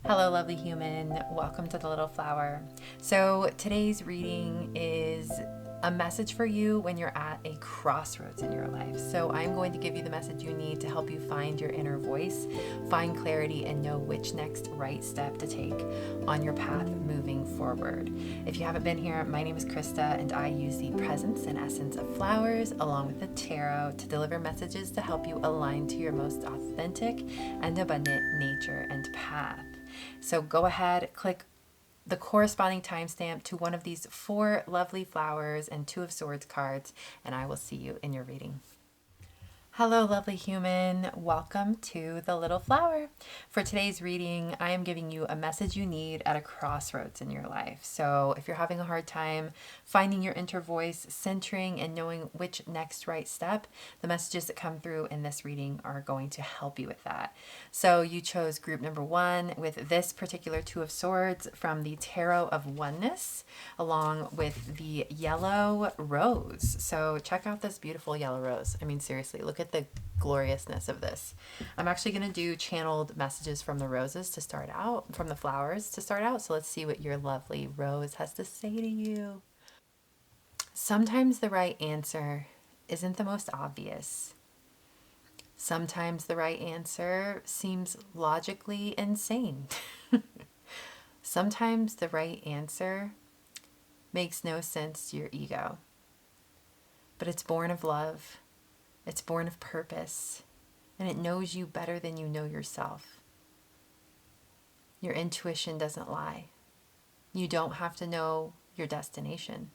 Hello, lovely human. Welcome to the Little Flower. So, today's reading is a message for you when you're at a crossroads in your life. So, I'm going to give you the message you need to help you find your inner voice, find clarity, and know which next right step to take on your path moving forward. If you haven't been here, my name is Krista, and I use the presence and essence of flowers along with the tarot to deliver messages to help you align to your most authentic and abundant nature and path. So go ahead, click the corresponding timestamp to one of these 4 lovely flowers and 2 of Swords cards, and I will see you in your reading. Hello, lovely human. Welcome to the Little Flower. For today's reading, I am giving you a message you need at a crossroads in your life. So if you're having a hard time finding your inner voice, centering, and knowing which next right step, the messages that come through in this reading are going to help you with that. So you chose group number 1 with this particular 2 of Swords from the Tarot of Oneness, along with the yellow rose. So check out this beautiful yellow rose. I mean, seriously, look at the gloriousness of this. I'm actually going to do channeled messages from the roses to start out, from the flowers to start out. So let's see what your lovely rose has to say to you. Sometimes the right answer isn't the most obvious. Sometimes the right answer seems logically insane. Sometimes the right answer makes no sense to your ego. But it's born of love. It's born of purpose, and it knows you better than you know yourself. Your intuition doesn't lie. You don't have to know your destination.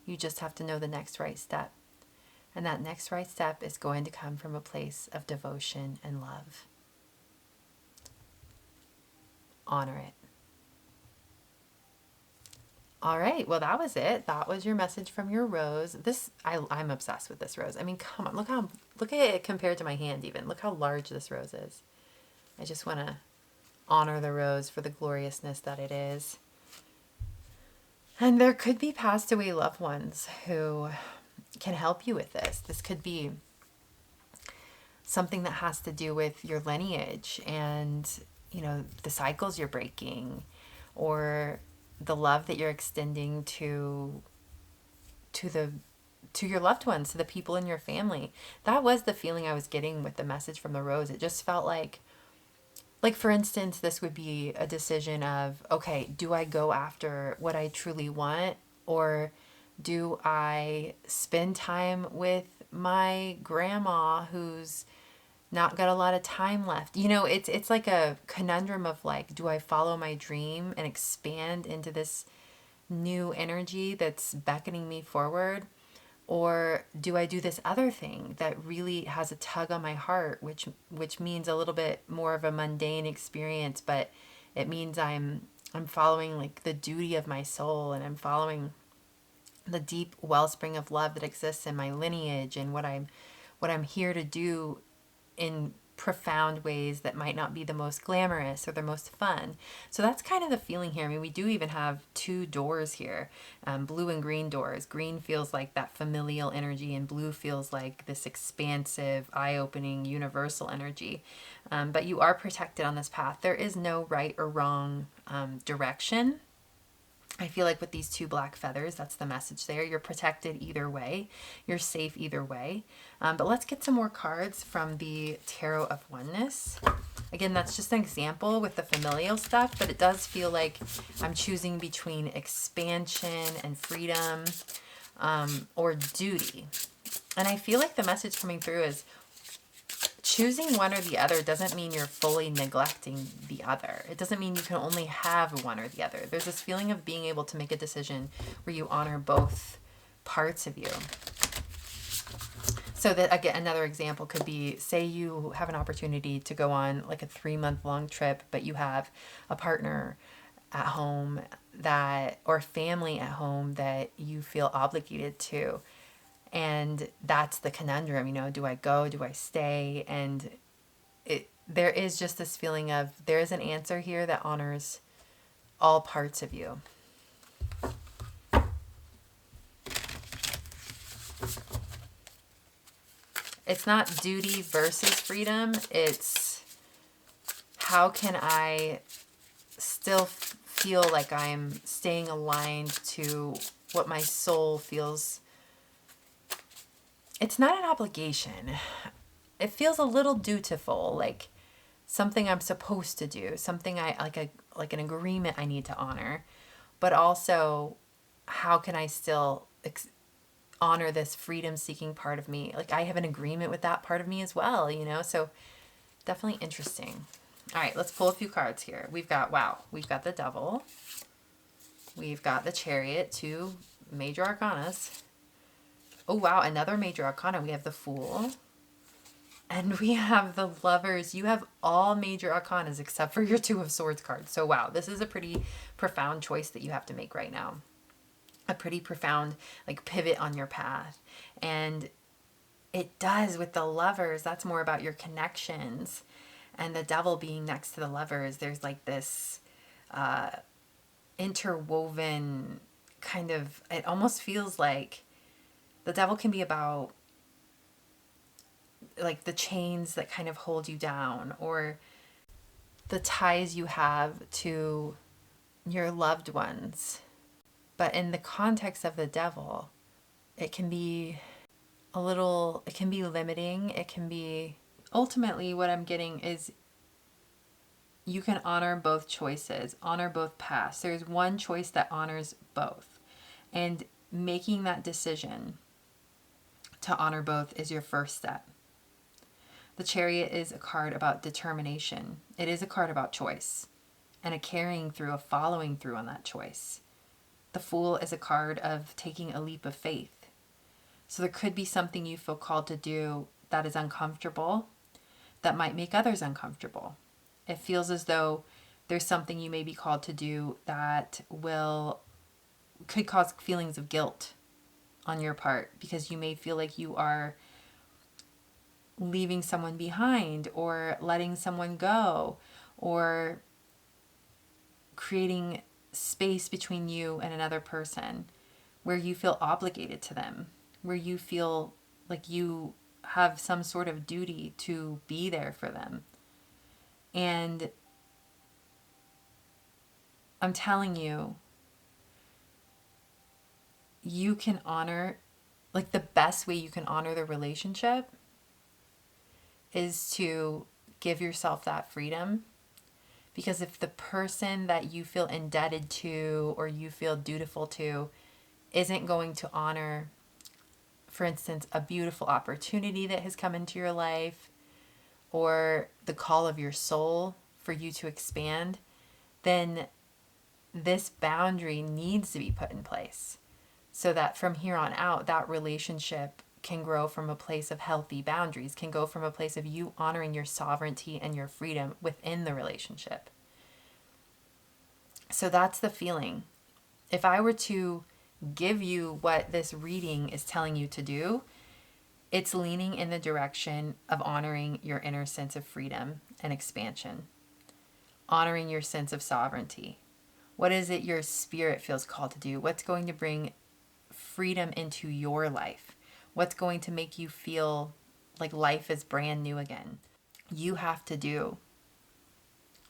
You just have to know the next right step. And that next right step is going to come from a place of devotion and love. Honor it. All right, well, that was it. That was your message from your rose. I'm obsessed with this rose. I mean, come on, look at it compared to my hand even. Look how large this rose is. I just want to honor the rose for the gloriousness that it is. And there could be passed away loved ones who can help you with this. This could be something that has to do with your lineage and, the cycles you're breaking, or the love that you're extending to your loved ones, to the people in your family. That was the feeling I was getting with the message from the rose. It just felt like for instance, this would be a decision of, okay, do I go after what I truly want, or do I spend time with my grandma who's not got a lot of time left? It's like a conundrum of do I follow my dream and expand into this new energy that's beckoning me forward, or do I do this other thing that really has a tug on my heart, which means a little bit more of a mundane experience, but it means I'm following the duty of my soul, and I'm following the deep wellspring of love that exists in my lineage, and what I'm here to do in profound ways that might not be the most glamorous or the most fun. So that's kind of the feeling here. I mean, we do even have 2 doors here, blue and green doors. Green feels like that familial energy, and blue feels like this expansive, eye-opening, universal energy. But you are protected on this path. There is no right or wrong direction. I feel like with these 2 black feathers, that's the message there. You're protected either way. You're safe either way. But let's get some more cards from the Tarot of Oneness. Again, that's just an example with the familial stuff, but it does feel like I'm choosing between expansion and freedom, or duty. And I feel like the message coming through is choosing one or the other doesn't mean you're fully neglecting the other. It doesn't mean you can only have one or the other. There's this feeling of being able to make a decision where you honor both parts of you. So that, again, another example could be, say you have an opportunity to go on a 3-month-long trip, but you have a partner at home or family at home that you feel obligated to. And that's the conundrum, do I go, do I stay? And there is just this feeling of there is an answer here that honors all parts of you. It's not duty versus freedom. It's how can I still feel like I'm staying aligned to what my soul feels. It's not an obligation. It feels a little dutiful, like something I'm supposed to do, something I like an agreement I need to honor. But also, how can I still honor this freedom seeking part of me? Like I have an agreement with that part of me as well, you know? So definitely interesting. All right, let's pull a few cards here. We've got the Devil. We've got the Chariot, two major arcanas. Oh, wow, another major arcana. We have the Fool. And we have the Lovers. You have all major arcanas except for your Two of Swords card. So, wow, this is a pretty profound choice that you have to make right now. A pretty profound, like, pivot on your path. And it does with the Lovers. That's more about your connections. And the Devil being next to the Lovers, there's like this interwoven kind of, it almost feels like the Devil can be about like the chains that kind of hold you down, or the ties you have to your loved ones. But in the context of the Devil, it can be it can be limiting. It can be, ultimately what I'm getting is you can honor both choices, honor both paths. There's one choice that honors both. And making that decision to honor both is your first step. The Chariot is a card about determination. It is a card about choice and a carrying through, a following through on that choice. The Fool is a card of taking a leap of faith. So there could be something you feel called to do that is uncomfortable, that might make others uncomfortable. It feels as though there's something you may be called to do that could cause feelings of guilt on your part, because you may feel like you are leaving someone behind or letting someone go or creating space between you and another person where you feel obligated to them, where you feel like you have some sort of duty to be there for them. And I'm telling you, you can honor, like the best way you can honor the relationship is to give yourself that freedom. Because if the person that you feel indebted to or you feel dutiful to isn't going to honor, for instance, a beautiful opportunity that has come into your life or the call of your soul for you to expand, then this boundary needs to be put in place so that from here on out, that relationship can grow from a place of healthy boundaries, can go from a place of you honoring your sovereignty and your freedom within the relationship. So that's the feeling. If I were to give you what this reading is telling you to do, it's leaning in the direction of honoring your inner sense of freedom and expansion, honoring your sense of sovereignty. What is it your spirit feels called to do? What's going to bring freedom into your life? What's going to make you feel like life is brand new again? You have to do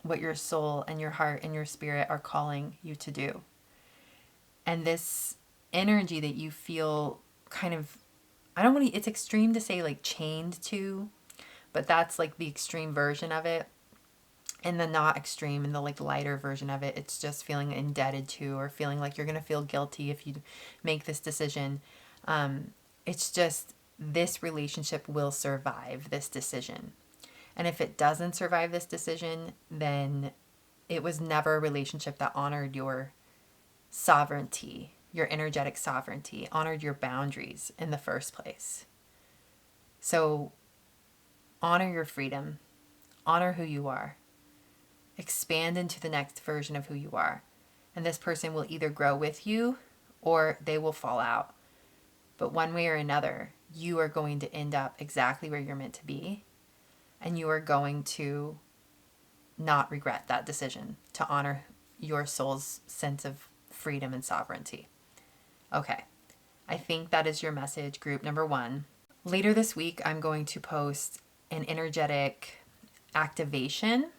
what your soul and your heart and your spirit are calling you to do. And this energy that you feel kind of, it's extreme to say like chained to, but that's like the extreme version of it. And the not extreme and the like lighter version of it, it's just feeling indebted to or feeling like you're going to feel guilty if you make this decision. It's just this relationship will survive this decision. And if it doesn't survive this decision, then it was never a relationship that honored your sovereignty, your energetic sovereignty, honored your boundaries in the first place. So honor your freedom, honor who you are, expand into the next version of who you are. And this person will either grow with you or they will fall out. But one way or another, you are going to end up exactly where you're meant to be. And you are going to not regret that decision to honor your soul's sense of freedom and sovereignty. Okay, I think that is your message, group number 1. Later this week, I'm going to post an energetic activation,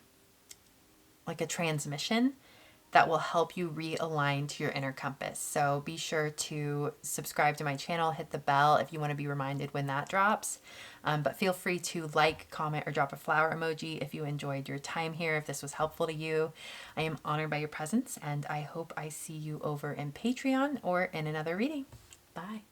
like a transmission that will help you realign to your inner compass. So be sure to subscribe to my channel, hit the bell if you want to be reminded when that drops. But feel free to like, comment, or drop a flower emoji if you enjoyed your time here, if this was helpful to you. I am honored by your presence, and I hope I see you over in Patreon or in another reading. Bye.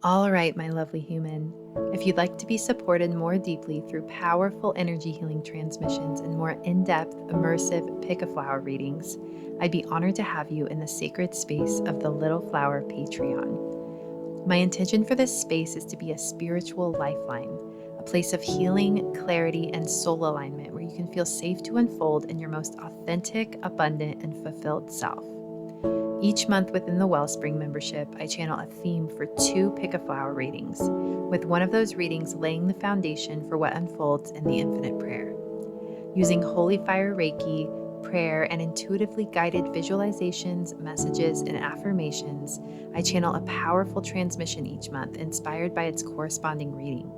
All right, my lovely human. If you'd like to be supported more deeply through powerful energy healing transmissions and more in-depth, immersive pick a flower readings, I'd be honored to have you in the sacred space of the Little Flower Patreon. My intention for this space is to be a spiritual lifeline, a place of healing, clarity, and soul alignment where you can feel safe to unfold in your most authentic, abundant, and fulfilled self. Each month within the Wellspring membership, I channel a theme for 2 pick a flower readings, with one of those readings laying the foundation for what unfolds in the infinite prayer. Using holy fire Reiki, prayer, and intuitively guided visualizations, messages, and affirmations, I channel a powerful transmission each month inspired by its corresponding reading.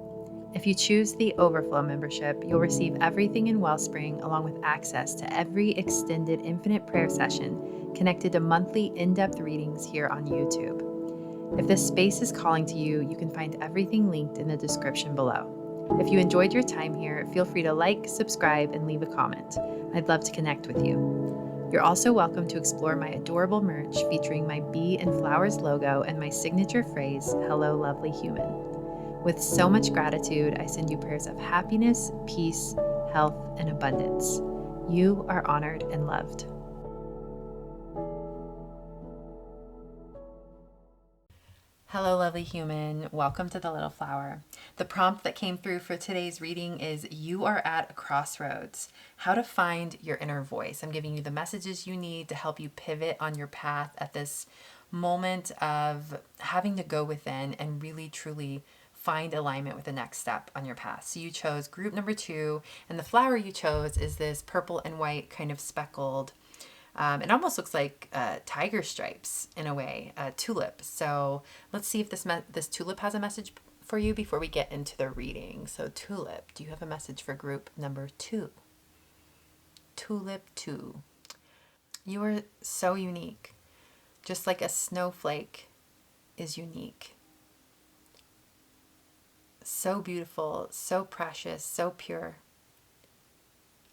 If you choose the Overflow membership, you'll receive everything in Wellspring along with access to every extended infinite prayer session connected to monthly in-depth readings here on YouTube. If this space is calling to you, you can find everything linked in the description below. If you enjoyed your time here, feel free to like, subscribe, and leave a comment. I'd love to connect with you. You're also welcome to explore my adorable merch featuring my bee and flowers logo and my signature phrase, "Hello, lovely human." With so much gratitude, I send you prayers of happiness, peace, health, and abundance. You are honored and loved. Hello, lovely human. Welcome to the Little Flower. The prompt that came through for today's reading is you are at a crossroads. How to find your inner voice. I'm giving you the messages you need to help you pivot on your path at this moment of having to go within and really, truly find alignment with the next step on your path. So you chose group number 2, and the flower you chose is this purple and white kind of speckled. It almost looks like tiger stripes in a way, tulip. So let's see if this tulip has a message for you before we get into the reading. So tulip, do you have a message for group number 2? Tulip 2. You are so unique, just like a snowflake is unique. So beautiful, so precious, so pure.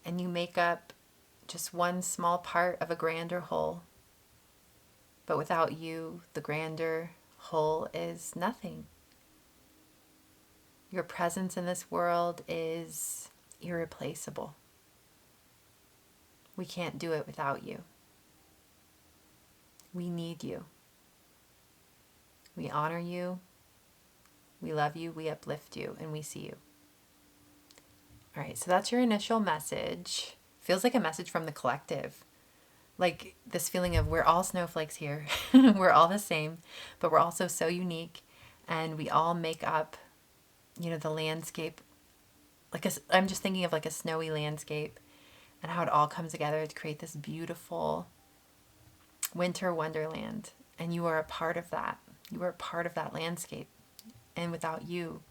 And you make up just one small part of a grander whole. But without you, the grander whole is nothing. Your presence in this world is irreplaceable. We can't do it without you. We need you. We honor you. We love you, we uplift you, and we see you. All right, so that's your initial message. Feels like a message from the collective. Like this feeling of we're all snowflakes here. We're all the same, but we're also so unique, and we all make up, the landscape. I'm just thinking of like a snowy landscape and how it all comes together to create this beautiful winter wonderland. And you are a part of that. You are a part of that landscape. And without you,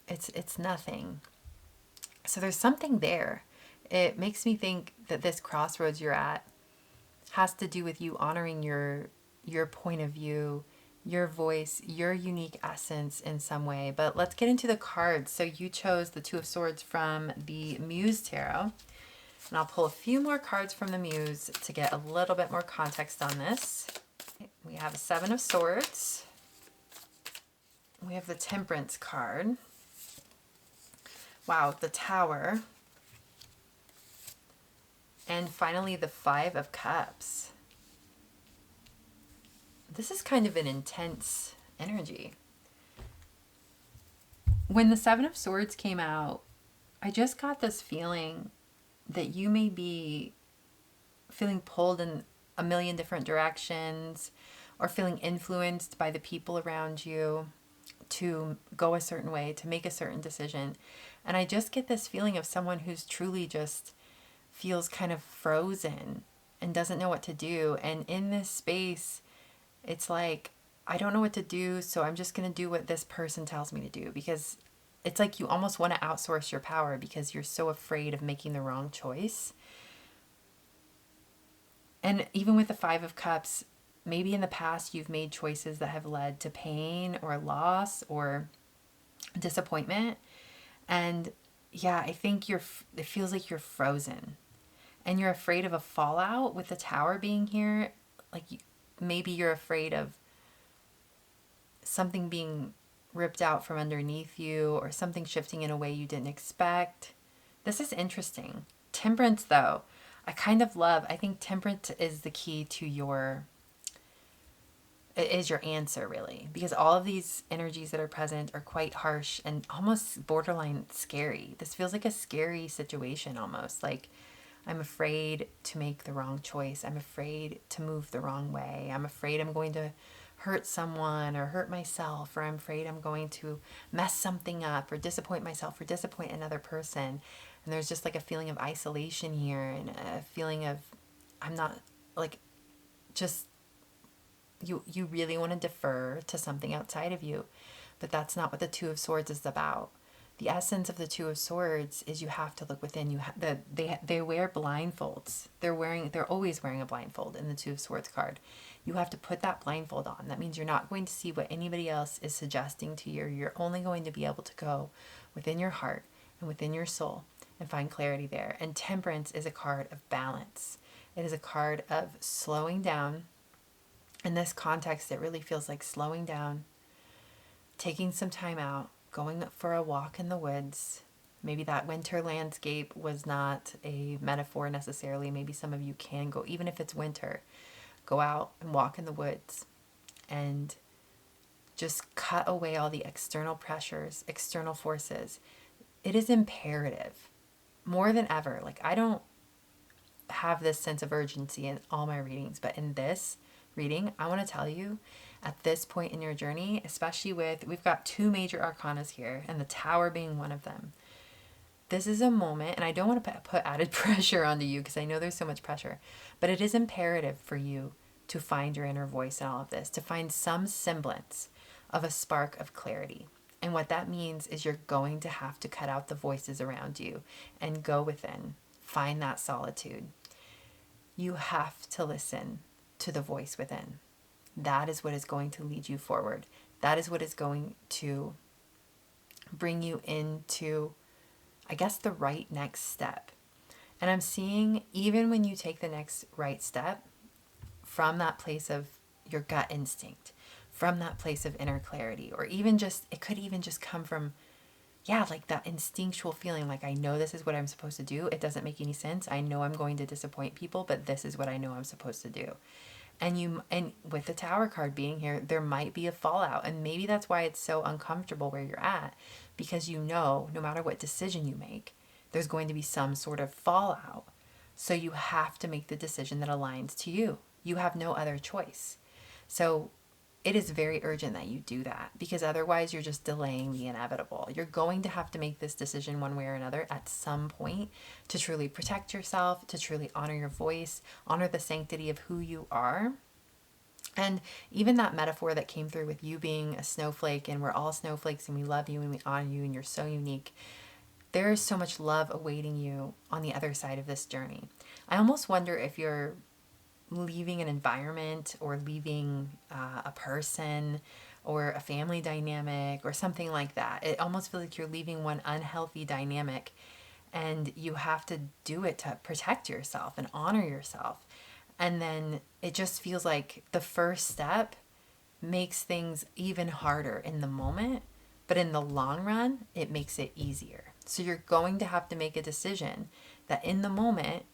it's nothing. So there's something there. It makes me think that this crossroads you're at has to do with you honoring your point of view, your voice, your unique essence in some way. But let's get into the cards. So you chose the 2 of Swords from the Muse Tarot. And I'll pull a few more cards from the Muse to get a little bit more context on this. We have a 7 of Swords. We have the Temperance card. Wow, the Tower. And finally, the 5 of Cups. This is kind of an intense energy. When the 7 of Swords came out, I just got this feeling that you may be feeling pulled in a million different directions or feeling influenced by the people around you to go a certain way, to make a certain decision. And I just get this feeling of someone who's truly just feels kind of frozen and doesn't know what to do. And in this space, it's like, I don't know what to do, so I'm just going to do what this person tells me to do, because it's like you almost want to outsource your power because you're so afraid of making the wrong choice. And even with the Five of Cups, maybe in the past you've made choices that have led to pain or loss or disappointment. And yeah, I think it feels like you're frozen and you're afraid of a fallout with the Tower being here. Like maybe you're afraid of something being ripped out from underneath you or something shifting in a way you didn't expect. This is interesting. Temperance, though, I kind of love. I think temperance is the key to your, it is your answer, really, because all of these energies that are present are quite harsh and almost borderline scary. This feels like a scary situation almost. Like I'm afraid to make the wrong choice. I'm afraid to move the wrong way. I'm afraid I'm going to hurt someone or hurt myself, or I'm afraid I'm going to mess something up or disappoint myself or disappoint another person. And there's just like a feeling of isolation here and a feeling of I'm not like just you really want to defer to something outside of you. But that's not what the Two of Swords is about. The essence of the Two of Swords is you have to look within. They wear blindfolds. They're always wearing a blindfold in the Two of Swords card. You have to put that blindfold on. That means you're not going to see what anybody else is suggesting to you. You're only going to be able to go within your heart and within your soul and find clarity there. And Temperance is a card of balance. It is a card of slowing down. In this context, it really feels like slowing down, taking some time out, going for a walk in the woods. Maybe that winter landscape was not a metaphor necessarily. Maybe some of you can go, even if it's winter, go out and walk in the woods and just cut away all the external pressures, external forces. It is imperative more than ever. Like, I don't have this sense of urgency in all my readings, but in this reading, I want to tell you at this point in your journey, especially we've got two major arcanas here and the Tower being one of them. This is a moment, and I don't want to put added pressure onto you because I know there's so much pressure, but it is imperative for you to find your inner voice in all of this, to find some semblance of a spark of clarity. And what that means is you're going to have to cut out the voices around you and go within, find that solitude. You have to listen to the voice within. That is what is going to lead you forward. That is what is going to bring you into, I guess, the right next step. And I'm seeing even when you take the next right step from that place of your gut instinct, from that place of inner clarity, or even just, it could even just come from, yeah, like that instinctual feeling like I know this is what I'm supposed to do. It doesn't make any sense. I know I'm going to disappoint people, but this is what I know I'm supposed to do. And with the Tower card being here, there might be a fallout, and maybe that's why it's so uncomfortable where you're at, because you know no matter what decision you make, there's going to be some sort of fallout. So you have to make the decision that aligns to you. You have no other choice. So it is very urgent that you do that, because otherwise you're just delaying the inevitable. You're going to have to make this decision one way or another at some point to truly protect yourself, to truly honor your voice, honor the sanctity of who you are. And even that metaphor that came through with you being a snowflake, and we're all snowflakes and we love you and we honor you and you're so unique. There is so much love awaiting you on the other side of this journey. I almost wonder if you're leaving an environment or leaving a person or a family dynamic or something like that. It almost feels like you're leaving one unhealthy dynamic, and you have to do it to protect yourself and honor yourself. And then it just feels like the first step makes things even harder in the moment, but in the long run, it makes it easier. So you're going to have to make a decision that in the moment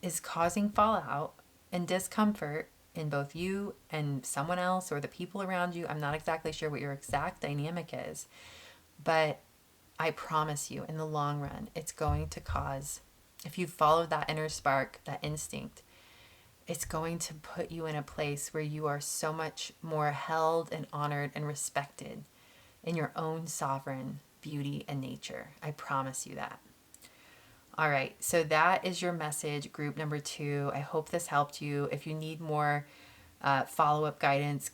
is causing fallout and discomfort in both you and someone else or the people around you. I'm not exactly sure what your exact dynamic is, but I promise you, in the long run, it's going to cause, if you follow that inner spark, that instinct, it's going to put you in a place where you are so much more held and honored and respected in your own sovereign beauty and nature. I promise you that. All right, so that is your message, group number 2. I hope this helped you. If you need more follow-up guidance,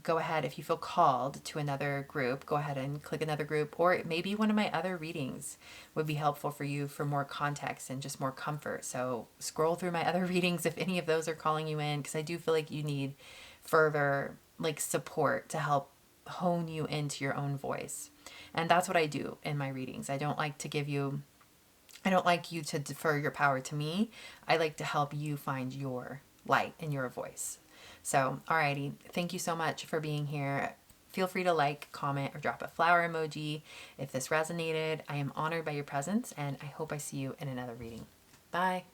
go ahead. If you feel called to another group, go ahead and click another group, or maybe one of my other readings would be helpful for you for more context and just more comfort. So scroll through my other readings if any of those are calling you in, because I do feel like you need further like support to help hone you into your own voice. And that's what I do in my readings. I don't like you to defer your power to me. I like to help you find your light and your voice. So, alrighty. Thank you so much for being here. Feel free to like, comment, or drop a flower emoji if this resonated. I am honored by your presence, and I hope I see you in another reading. Bye.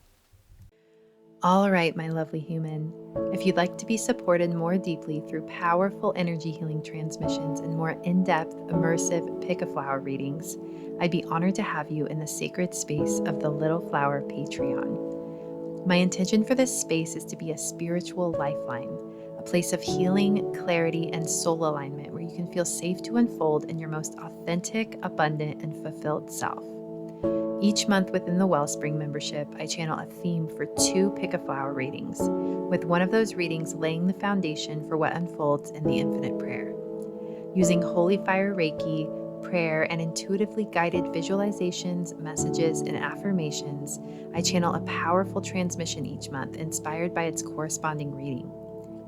All right, my lovely human. If you'd like to be supported more deeply through powerful energy healing transmissions and more in-depth, immersive pick a flower readings, I'd be honored to have you in the sacred space of the Little Flower Patreon. My intention for this space is to be a spiritual lifeline, a place of healing, clarity, and soul alignment where you can feel safe to unfold in your most authentic, abundant, and fulfilled self. Each month within the Wellspring membership, I channel a theme for 2 pick a flower readings, with one of those readings laying the foundation for what unfolds in the infinite prayer. Using Holy Fire Reiki, prayer, and intuitively guided visualizations, messages, and affirmations, I channel a powerful transmission each month inspired by its corresponding reading.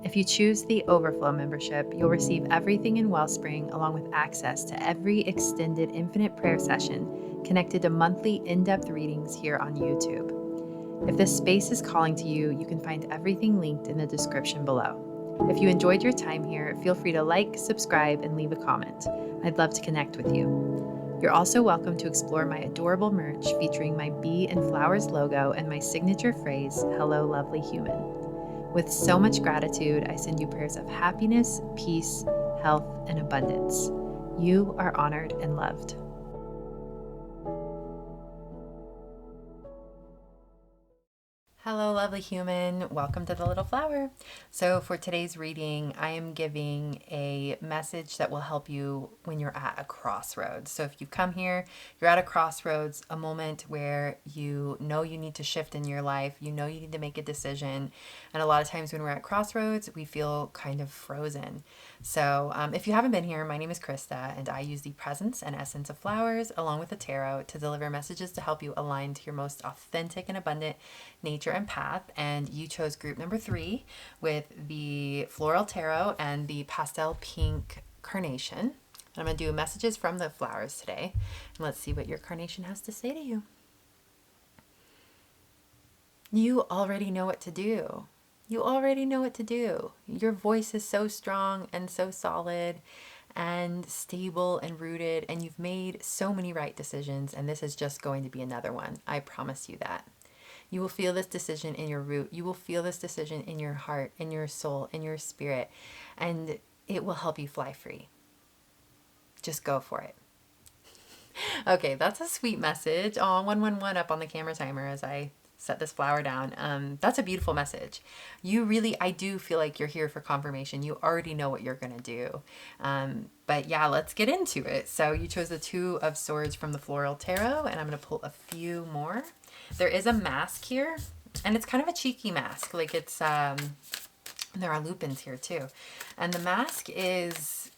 If you choose the Overflow membership, you'll receive everything in Wellspring along with access to every extended infinite prayer session connected to monthly in-depth readings here on YouTube. If this space is calling to you, you can find everything linked in the description below. If you enjoyed your time here, feel free to like, subscribe, and leave a comment. I'd love to connect with you. You're also welcome to explore my adorable merch featuring my bee and flowers logo and my signature phrase, "Hello, lovely human." With so much gratitude, I send you prayers of happiness, peace, health, and abundance. You are honored and loved. Hello, lovely human. Welcome to the Little Flower. So for today's reading, I am giving a message that will help you when you're at a crossroads. So if you come here, you're at a crossroads, a moment where you know you need to shift in your life, you know you need to make a decision. And a lot of times when we're at crossroads, we feel kind of frozen. So if you haven't been here, my name is Krista, and I use the presence and essence of flowers along with the tarot to deliver messages to help you align to your most authentic and abundant nature and path. And you chose group number 3 with the floral tarot and the pastel pink carnation. And I'm going to do messages from the flowers today. And let's see what your carnation has to say to you. You already know what to do. You already know what to do. Your voice is so strong and so solid and stable and rooted, and you've made so many right decisions, and this is just going to be another one. I promise you that. You will feel this decision in your root. You will feel this decision in your heart, in your soul, in your spirit, and it will help you fly free. Just go for it. Okay, that's a sweet message. Oh, 111 up on the camera timer as I set this flower down. That's a beautiful message. I do feel like you're here for confirmation. You already know what you're going to do. But yeah, let's get into it. So you chose the 2 of Swords from the Floral Tarot, and I'm going to pull a few more. There is a mask here, and it's kind of a cheeky mask. Like it's, there are lupins here too. And the mask is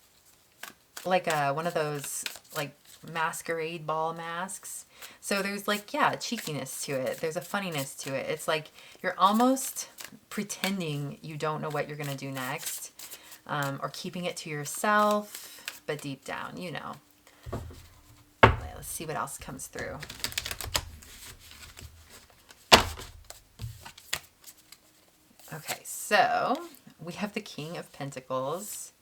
like one of those like masquerade ball masks. So there's like, yeah, a cheekiness to it. There's a funniness to it. It's like you're almost pretending you don't know what you're going to do next, or keeping it to yourself, but deep down, you know. Let's see what else comes through. Okay, so we have the King of Pentacles.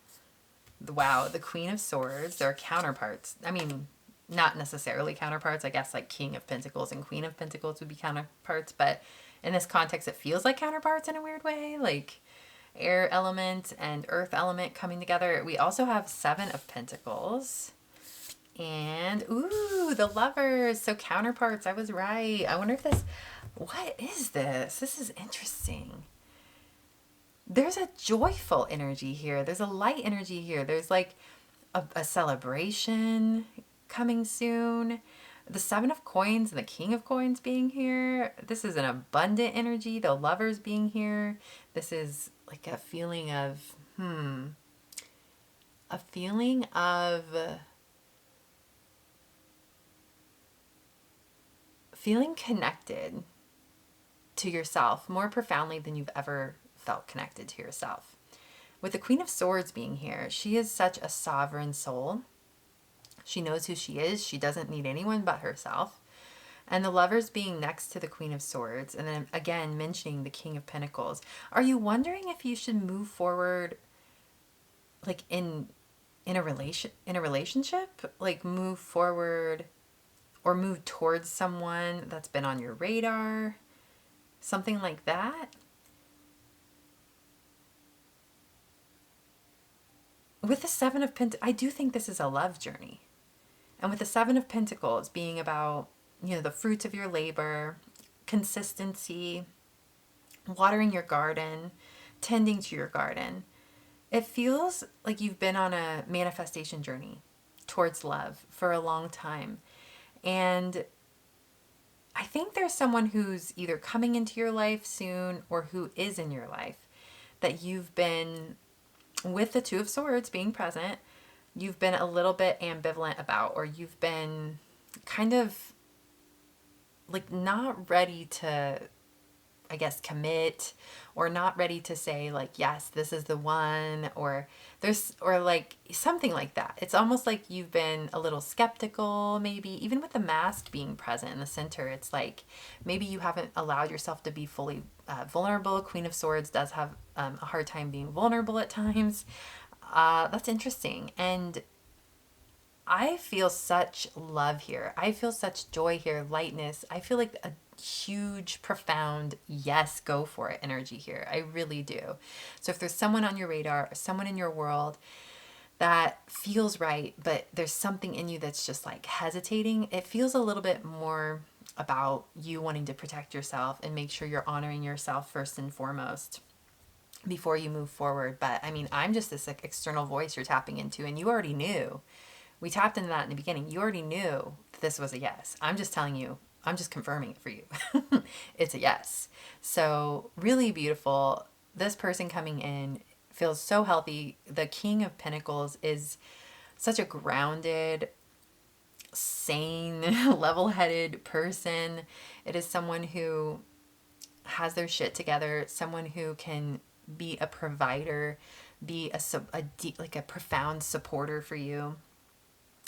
Wow, the Queen of Swords. They're counterparts. I mean, not necessarily counterparts. I guess like King of Pentacles and Queen of Pentacles would be counterparts, but in this context, it feels like counterparts in a weird way, like air element and earth element coming together. We also have 7 of Pentacles. And, ooh, the Lovers. So counterparts. I was right. I wonder if what is this? This is interesting. There's a joyful energy here. There's a light energy here. There's like a celebration coming soon. The Seven of Coins and the King of Coins being here. This is an abundant energy. The Lovers being here. This is like a feeling of, a feeling of feeling connected to yourself more profoundly than you've ever felt connected to yourself. With the Queen of Swords being here, she is such a sovereign soul. She knows who she is. She doesn't need anyone but herself. And the Lovers being next to the Queen of Swords, and then again mentioning the King of Pentacles. Are you wondering if you should move forward, like in a relationship, like move forward or move towards someone that's been on your radar, something like that? With the Seven of Pentacles, I do think this is a love journey. And with the Seven of Pentacles being about, the fruits of your labor, consistency, watering your garden, tending to your garden, it feels like you've been on a manifestation journey towards love for a long time. And I think there's someone who's either coming into your life soon or who is in your life that you've been, with the Two of Swords being present, you've been a little bit ambivalent about, or you've been kind of like not ready to, I guess, commit, or not ready to say like, yes, this is the one, or like something like that. It's almost like you've been a little skeptical, maybe even with the Mask being present in the center. It's like maybe you haven't allowed yourself to be fully vulnerable. Queen of Swords does have a hard time being vulnerable at times. That's interesting. And I feel such love here. I feel such joy here, lightness. I feel like a huge, profound, yes, go for it energy here. I really do. So if there's someone on your radar, someone in your world that feels right, but there's something in you that's just like hesitating, it feels a little bit more about you wanting to protect yourself and make sure you're honoring yourself first and foremost before you move forward. But I mean, I'm just this like external voice you're tapping into, and you already knew. We tapped into that in the beginning. You already knew that this was a yes. I'm just telling you, I'm just confirming it for you. It's a yes. So really beautiful. This person coming in feels so healthy. The King of Pentacles is such a grounded, sane, level-headed person. It is someone who has their shit together, someone who can be a provider, be a deep, like a profound supporter for you,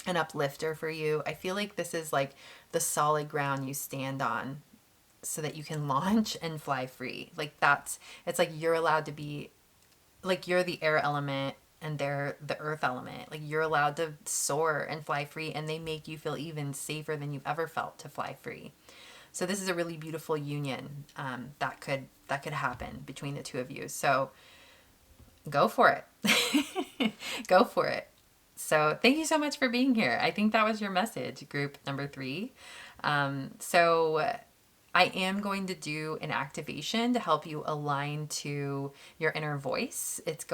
an uplifter for you. I feel like this is like the solid ground you stand on so that you can launch and fly free. Like it's like you're allowed to be, like you're the air element and they're the earth element. Like you're allowed to soar and fly free, and they make you feel even safer than you've ever felt to fly free. So this is a really beautiful union that could happen between the two of you. So go for it. Go for it. So thank you so much for being here. I think that was your message, group number 3. So I am going to do an activation to help you align to your inner voice. It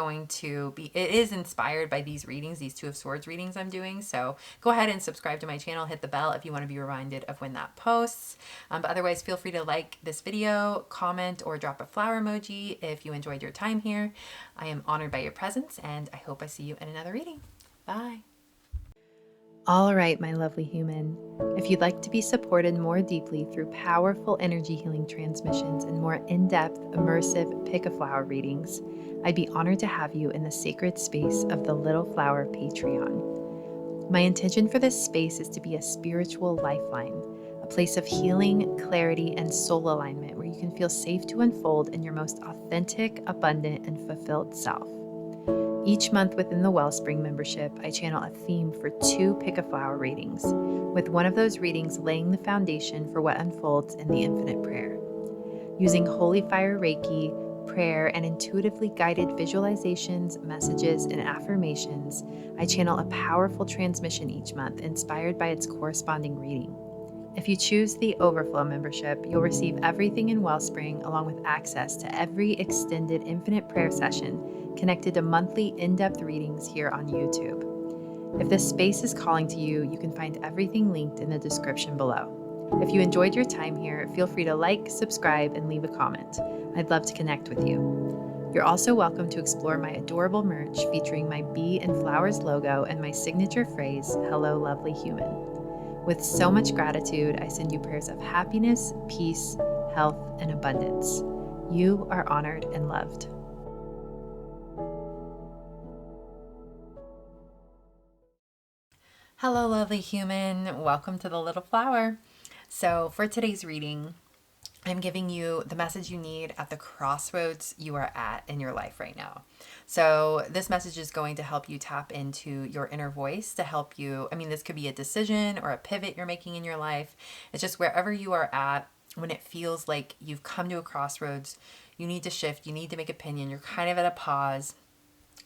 is inspired by these readings, these Two of Swords readings I'm doing. So go ahead and subscribe to my channel, hit the bell if you want to be reminded of when that posts. But otherwise, feel free to like this video, comment, or drop a flower emoji if you enjoyed your time here. I am honored by your presence, and I hope I see you in another reading. Bye. All right, my lovely human. If you'd like to be supported more deeply through powerful energy healing transmissions and more in-depth, immersive pick a flower readings, I'd be honored to have you in the sacred space of the Little Flower Patreon. My intention for this space is to be a spiritual lifeline, a place of healing, clarity, and soul alignment where you can feel safe to unfold in your most authentic, abundant, and fulfilled self. Each month within the Wellspring membership, I channel a theme for 2 pick-a-flower readings, with one of those readings laying the foundation for what unfolds in the Infinite Prayer. Using Holy Fire Reiki, prayer, and intuitively guided visualizations, messages, and affirmations, I channel a powerful transmission each month inspired by its corresponding reading. If you choose the Overflow membership, you'll receive everything in Wellspring along with access to every extended Infinite Prayer session connected to monthly in-depth readings here on YouTube. If this space is calling to you, you can find everything linked in the description below. If you enjoyed your time here, feel free to like, subscribe, and leave a comment. I'd love to connect with you. You're also welcome to explore my adorable merch featuring my bee and flowers logo and my signature phrase, "Hello, lovely human." With so much gratitude, I send you prayers of happiness, peace, health, and abundance. You are honored and loved. Hello, lovely human. Welcome to the Little Flower. So, for today's reading, I'm giving you the message you need at the crossroads you are at in your life right now. So, this message is going to help you tap into your inner voice to help you. This could be a decision or a pivot you're making in your life. It's just wherever you are at when it feels like you've come to a crossroads, you need to shift, you need to make opinion, you're kind of at a pause.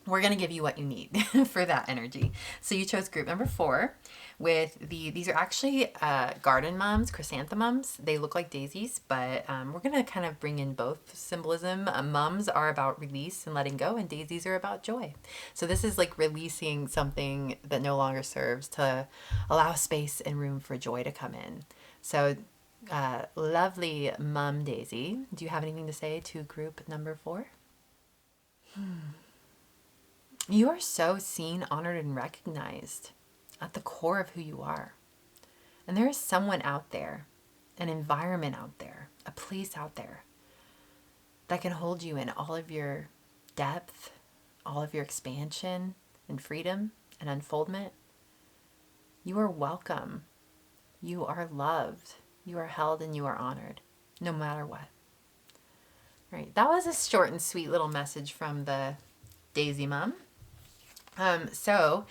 We're going to give you what you need for that energy. So you chose group number 4 with these are actually garden mums, chrysanthemums. They look like daisies, but we're going to kind of bring in both symbolism. Mums are about release and letting go, and daisies are about joy. So this is like releasing something that no longer serves to allow space and room for joy to come in. So lovely mum Daisy, do you have anything to say to group number 4? You are so seen, honored, and recognized at the core of who you are. And there is someone out there, an environment out there, a place out there that can hold you in all of your depth, all of your expansion and freedom and unfoldment. You are welcome. You are loved. You are held and you are honored, no matter what. Right. That was a short and sweet little message from the Daisy Mom. So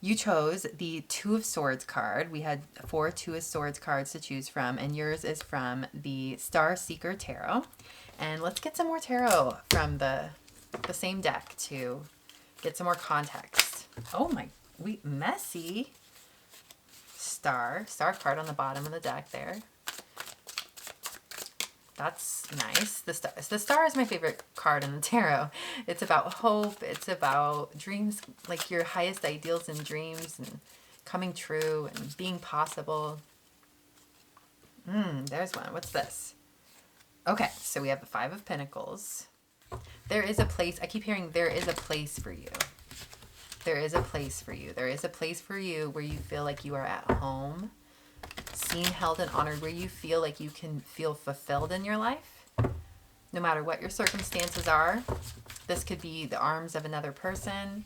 you chose the Two of Swords card. We had 4 Two of Swords cards to choose from, and yours is from the Star Seeker Tarot. And let's get some more tarot from the same deck to get some more context. Oh my, messy. Star card on the bottom of the deck there. That's nice. The star is my favorite card in the tarot. It's about hope. It's about dreams, like your highest ideals and dreams and coming true and being possible. There's one. What's this? Okay, so we have the 5 of Pentacles. There is a place. I keep hearing there is a place for you. There is a place for you. There is a place for you where you feel like you are at home, seen, held, and honored, where you feel like you can feel fulfilled in your life, no matter what your circumstances are. This could be the arms of another person.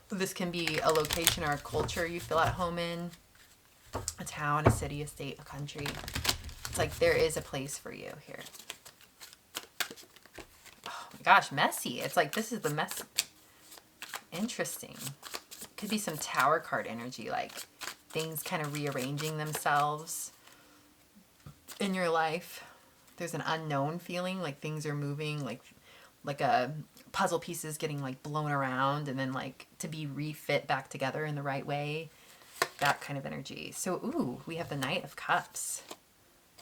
This can be a location or a culture you feel at home in, a town, a city, a state, a country. It's like there is a place for you here. Oh my gosh, messy. It's like this is the mess. Interesting. Could be some Tower card energy, like things kind of rearranging themselves in your life. There's an unknown feeling, like things are moving, like a puzzle pieces getting like blown around and then like to be refit back together in the right way. That kind of energy. So, ooh, we have the Knight of Cups.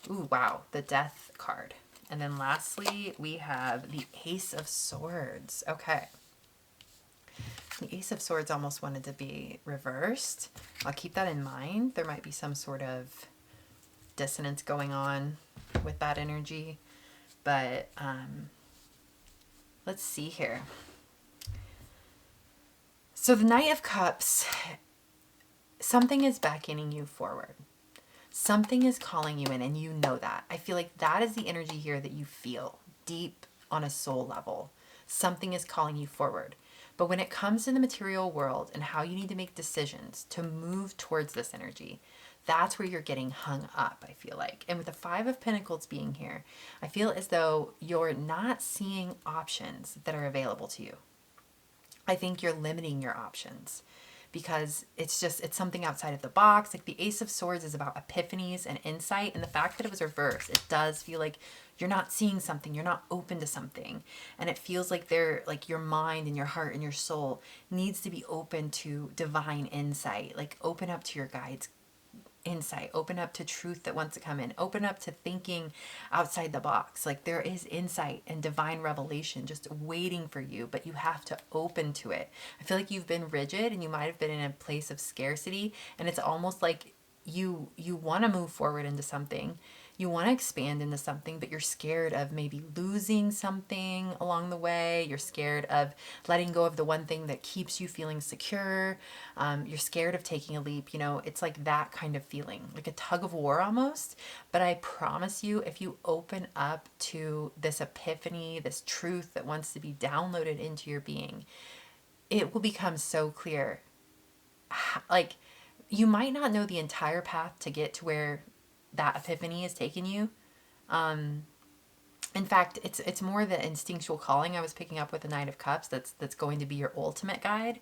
Ooh, wow, the Death card. And then lastly, we have the Ace of Swords. Okay. The Ace of Swords almost wanted to be reversed. I'll keep that in mind. There might be some sort of dissonance going on with that energy. But let's see here. So the Knight of Cups, something is beckoning you forward. Something is calling you in, and you know that. I feel like that is the energy here that you feel deep on a soul level. Something is calling you forward. But when it comes to the material world and how you need to make decisions to move towards this energy, that's where you're getting hung up, I feel like. And with the 5 of Pentacles being here, I feel as though you're not seeing options that are available to you. I think you're limiting your options because it's something outside of the box. Like the Ace of Swords is about epiphanies and insight. And the fact that it was reversed, it does feel like you're not seeing something, you're not open to something. And it feels like your mind and your heart and your soul needs to be open to divine insight, like open up to your guides, insight, open up to truth that wants to come in, open up to thinking outside the box. Like there is insight and divine revelation just waiting for you, but you have to open to it. I feel like you've been rigid and you might have been in a place of scarcity, and it's almost like you want to move forward into something, you want to expand into something, but you're scared of maybe losing something along the way. You're scared of letting go of the one thing that keeps you feeling secure. You're scared of taking a leap. You know, it's like that kind of feeling, like a tug of war almost. But I promise you, if you open up to this epiphany, this truth that wants to be downloaded into your being, it will become so clear. Like, you might not know the entire path to get to where that epiphany is taking you. In fact, it's more the instinctual calling I was picking up with the Knight of Cups that's going to be your ultimate guide.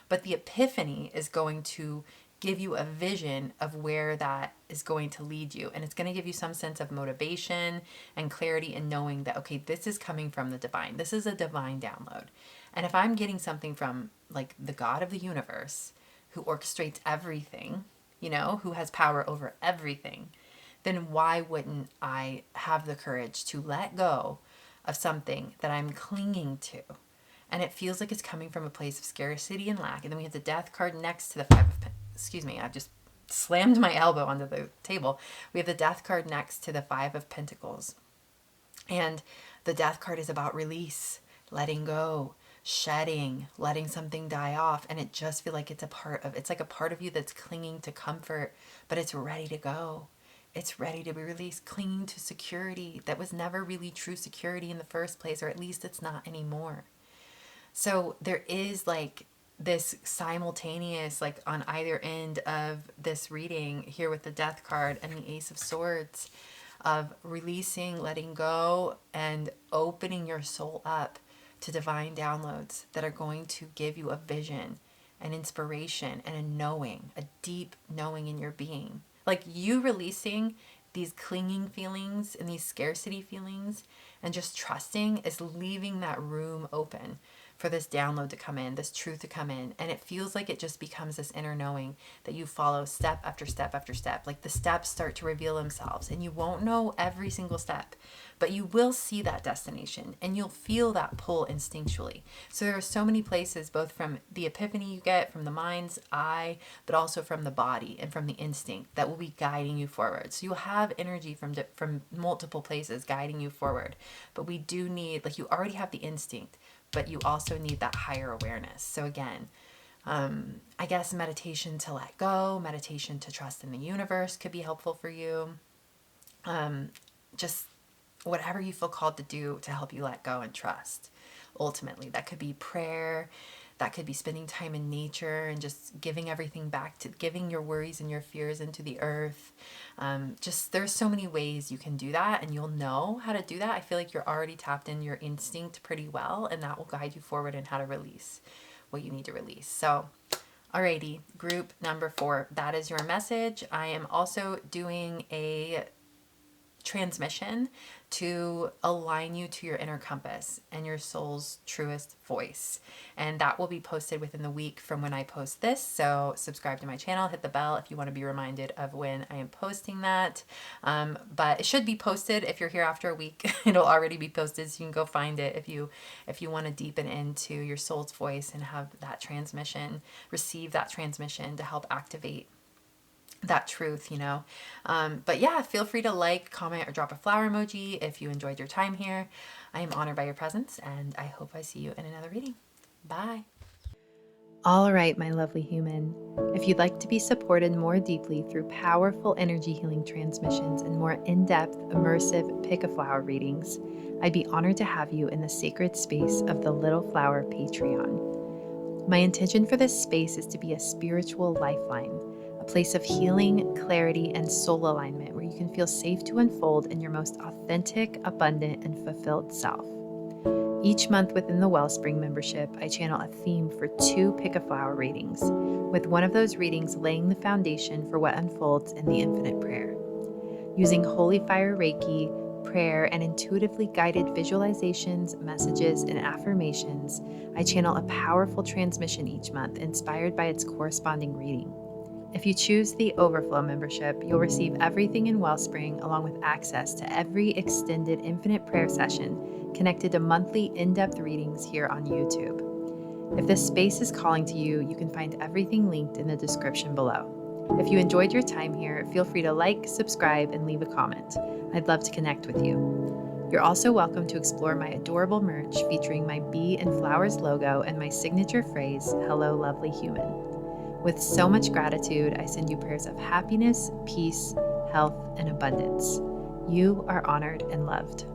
But the epiphany is going to give you a vision of where that is going to lead you. And it's going to give you some sense of motivation and clarity in knowing that, okay, this is coming from the divine. This is a divine download. And if I'm getting something from like the God of the universe who orchestrates everything, you know, who has power over everything, then why wouldn't I have the courage to let go of something that I'm clinging to? And it feels like it's coming from a place of scarcity and lack. And then we have the Death card next to the Five of excuse me, I've just slammed my elbow onto the table. We have the Death card next to the Five of Pentacles. And the Death card is about release, letting go, shedding, letting something die off. And it just feels like it's like a part of you that's clinging to comfort, but it's ready to go. It's ready to be released, clinging to security that was never really true security in the first place, or at least it's not anymore. So there is like this simultaneous, like on either end of this reading here with the Death card and the Ace of Swords, of releasing, letting go, and opening your soul up to divine downloads that are going to give you a vision, an inspiration, and a knowing, a deep knowing in your being. Like you releasing these clinging feelings and these scarcity feelings and just trusting is leaving that room open for this download to come in, this truth to come in. And it feels like it just becomes this inner knowing that you follow step after step after step. Like the steps start to reveal themselves and you won't know every single step, but you will see that destination and you'll feel that pull instinctually. So there are so many places, both from the epiphany you get from the mind's eye, but also from the body and from the instinct that will be guiding you forward. So you'll have energy from multiple places guiding you forward. But we do need, like you already have the instinct, but you also need that higher awareness. So again, I guess meditation to let go, meditation to trust in the universe could be helpful for you. Just whatever you feel called to do to help you let go and trust. Ultimately, that could be prayer, that could be spending time in nature and just giving everything back to giving your worries and your fears into the earth. Just there's so many ways you can do that, and you'll know how to do that. I feel like you're already tapped in your instinct pretty well, and that will guide you forward in how to release what you need to release. So alrighty, group number 4, that is your message. I am also doing a transmission to align you to your inner compass and your soul's truest voice. And that will be posted within the week from when I post this. So subscribe to my channel, hit the bell if you want to be reminded of when I am posting that. But it should be posted if you're here after a week. It'll already be posted, so you can go find it if you want to deepen into your soul's voice and have that transmission, receive that transmission to help activate that truth, you know. But yeah, feel free to like, comment, or drop a flower emoji if you enjoyed your time here. I am honored by your presence, and I hope I see you in another reading. Bye. All right, my lovely human. If you'd like to be supported more deeply through powerful energy healing transmissions and more in-depth, immersive pick a flower readings, I'd be honored to have you in the sacred space of the Little Flower Patreon. My intention for this space is to be a spiritual lifeline, a place of healing, clarity, and soul alignment where you can feel safe to unfold in your most authentic, abundant, and fulfilled self. Each month within the Wellspring membership, I channel a theme for 2 Pick a Flower readings, with one of those readings laying the foundation for what unfolds in the Infinite Prayer. Using Holy Fire Reiki, prayer, and intuitively guided visualizations, messages, and affirmations, I channel a powerful transmission each month inspired by its corresponding reading. If you choose the Overflow membership, you'll receive everything in Wellspring along with access to every extended Infinite Prayer session connected to monthly in-depth readings here on YouTube. If this space is calling to you, you can find everything linked in the description below. If you enjoyed your time here, feel free to like, subscribe, and leave a comment. I'd love to connect with you. You're also welcome to explore my adorable merch featuring my bee and flowers logo and my signature phrase, "Hello, lovely human." With so much gratitude, I send you prayers of happiness, peace, health, and abundance. You are honored and loved.